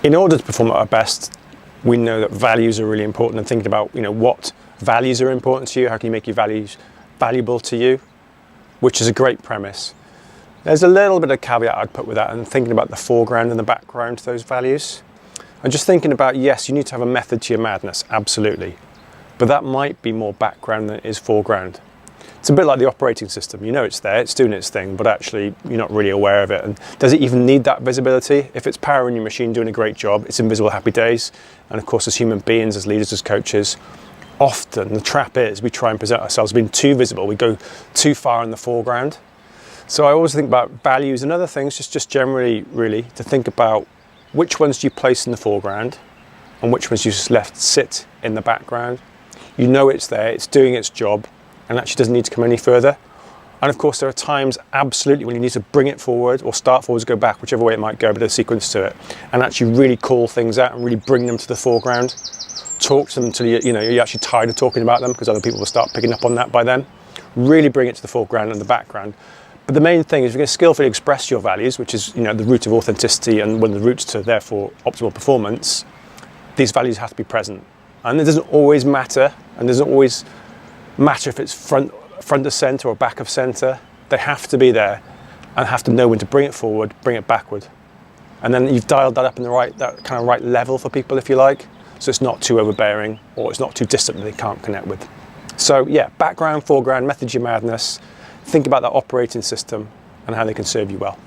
In order to perform at our best, we know that values are really important, and thinking about, what values are important to you, how can you make your values valuable to you, which is a great premise. There's a little bit of caveat I'd put with that, and thinking about the foreground and the background to those values. And just thinking about, yes, you need to have a method to your madness, absolutely. But that might be more background than it is foreground. It's a bit like the operating system. You know it's there, it's doing its thing, but actually you're not really aware of it. And does it even need that visibility? If it's powering your machine, doing a great job, it's invisible happy days. And of course, as human beings, as leaders, as coaches, often the trap is we try and present ourselves being too visible. We go too far in the foreground. So I always think about values and other things, just generally, really, to think about which ones do you place in the foreground and which ones you just left sit in the background. You know it's there, it's doing its job, and actually doesn't need to come any further. And of course, there are times absolutely when you need to bring it forward or start forwards, go back, whichever way it might go, but there's a sequence to it, and actually really call things out and really bring them to the foreground. Talk to them until you're actually tired of talking about them, because other people will start picking up on that by then. Really bring it to the foreground and the background. But the main thing is, you're going to skillfully express your values, which is the root of authenticity and one of the roots to therefore optimal performance. These values have to be present, and it doesn't always matter, and doesn't always matter if it's front of center or back of center. They have to be there and have to know when to bring it forward, bring it backward, and then you've dialed that up in that kind of right level for people, if you like, so it's not too overbearing or it's not too distant that they can't connect with. So yeah, background, foreground, method your madness. Think about that operating system and how they can serve you well.